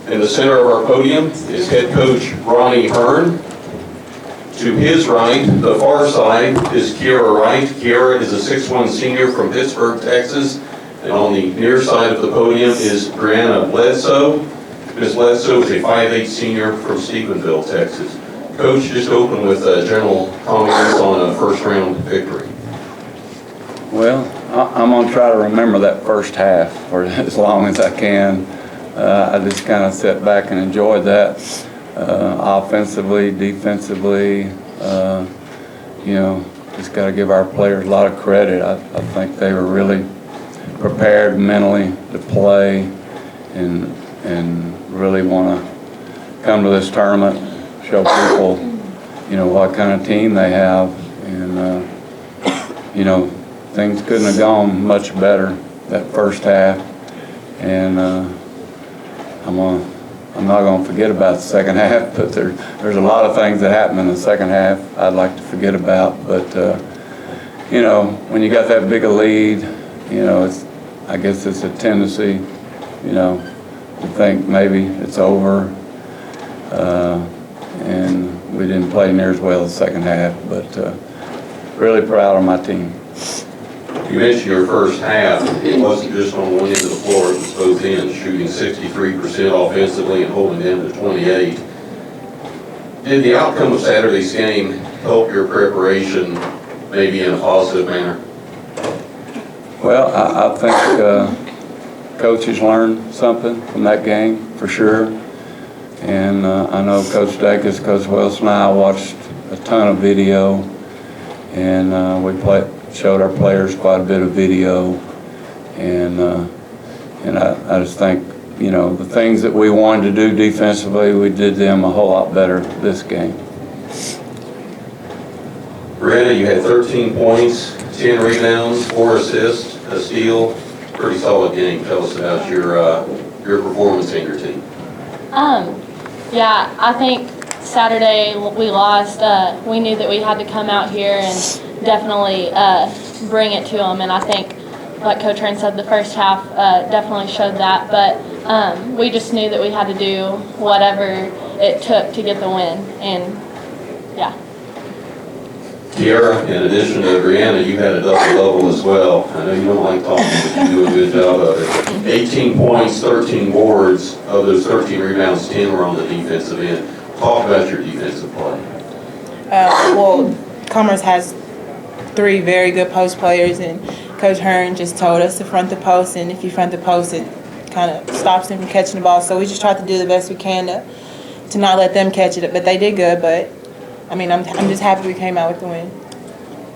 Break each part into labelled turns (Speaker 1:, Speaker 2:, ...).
Speaker 1: In the center of our podium is head coach Ronnie Hearne. To his right, the far side, is Kiara Wright. Kiara is a 6'1" senior from Pittsburgh, Texas. And on the near side of the podium is Brianna Bledsoe. Ms. Bledsoe is a 5'8" senior from Stephenville, Texas. Coach, just open with general comments on a first-round victory.
Speaker 2: Well, I'm going to try to remember that first half for as long as I can. I just kind of sat back and enjoyed that. Offensively, defensively, you know, just got to give our players a lot of credit. I think they were really prepared mentally to play and really want to come to this tournament, show people, you know, what kind of team they have. And, you know, things couldn't have gone much better that first half. And I'm not going to forget about the second half, but there's a lot of things that happened in the second half I'd like to forget about. But, you know, when you got that big a lead, you know, I guess it's a tendency, you know, to think maybe it's over. And we didn't play near as well the second half, but really proud of my team.
Speaker 1: You mentioned your first half. It wasn't just on one end of the floor, it was both ends, shooting 63% offensively and holding them to 28. Did the outcome of Saturday's game help your preparation maybe in a positive manner?
Speaker 2: Well, I think coaches learned something from that game for sure. And I know Coach Dacus, Coach Wilson and I watched a ton of video, and we showed our players quite a bit of video, and I just think, you know, the things that we wanted to do defensively, we did them a whole lot better this game.
Speaker 1: Brianna, you had 13 points, 10 rebounds, 4 assists, a steal. Pretty solid game. Tell us about your performance and your team.
Speaker 3: Yeah, I think Saturday we lost. We knew that we had to come out here and definitely bring it to them, and I think, like Coach Hearne said, the first half definitely showed that, but we just knew that we had to do whatever it took to get the win, and yeah.
Speaker 1: Kiara, in addition to Brianna, you had a double-double as well. I know you don't like talking, but you do a good job of it. 18 points, 13 boards. Of those 13 rebounds, 10 were on the defensive end. Talk about your defensive play.
Speaker 4: Well, Commerce has 3 very good post players, and Coach Hearne just told us to front the post, and if you front the post, it kind of stops them from catching the ball. So we just tried to do the best we can to not let them catch it. But they did good. But I mean, I'm just happy we came out with the win.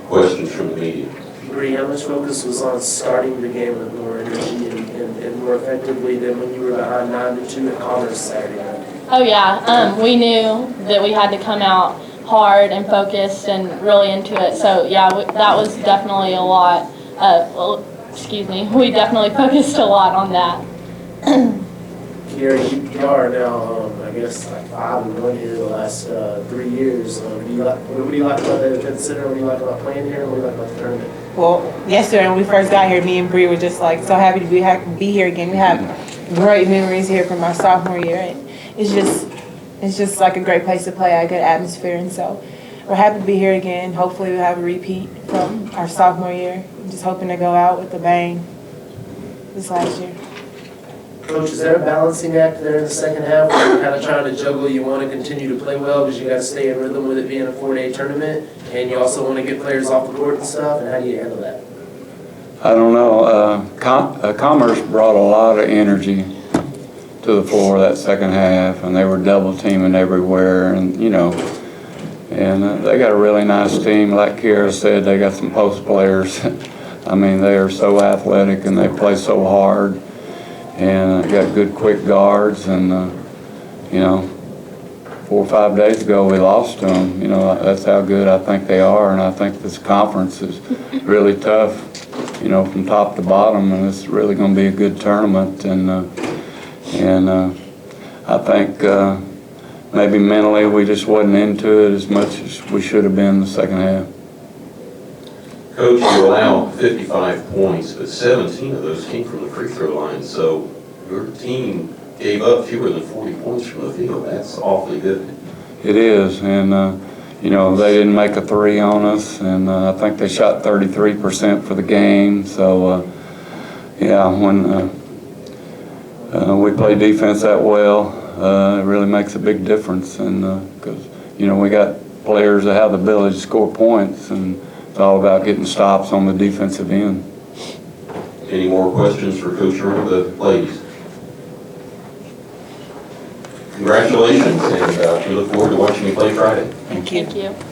Speaker 1: Questions from the media?
Speaker 5: Bree, how much focus was on starting the game with more energy and more effectively than when you were behind 9-2 at Commerce Saturday night?
Speaker 3: Oh yeah, we knew that we had to come out hard and focused and really into it. So yeah, that was definitely a lot. We definitely focused a lot on that.
Speaker 5: Kiara, you are now, I guess, like 5-1 here the last 3 years. What do you like about the Event Center? What do you like about playing here? What do you like about the tournament?
Speaker 4: Well, yesterday when we first got here, me and Bree were just like so happy to be here again. We have great memories here from our sophomore year, and it's just like a great place to play, a good atmosphere, and so we're happy to be here again. Hopefully we'll have a repeat from our sophomore year. I'm just hoping to go out with a bang this last year.
Speaker 5: Coach, is there a balancing act there in the second half where you're kind of trying to juggle? You want to continue to play well because you got to stay in rhythm with it being a 4-day tournament, and you also want to get players off the court and stuff, and how do you handle that?
Speaker 2: I don't know. Commerce brought a lot of energy to the floor that second half, and they were double teaming everywhere, and you know, and they got a really nice team. Like Kiara said, they got some post players. I mean, they are so athletic and they play so hard, and got good quick guards. And you know, 4 or 5 days ago we lost to them. You know, that's how good I think they are, and I think this conference is really tough. You know, from top to bottom, and it's really going to be a good tournament. And I think maybe mentally we just wasn't into it as much as we should have been the second half.
Speaker 1: Coach, you allow 55 points, but 17 of those came from the free throw line. So your team gave up fewer than 40 points from the field. That's awfully good.
Speaker 2: It is, and, you know, they didn't make a three on us, and I think they shot 33% for the game. So, yeah, when we play defense that well, it really makes a big difference. And because, you know, we got players that have the ability to score points, and it's all about getting stops on the defensive end.
Speaker 1: Any more questions for Coach Hearne of the ladies? Congratulations, and we look forward to watching you play Friday.
Speaker 4: Thank you.
Speaker 3: Thank you.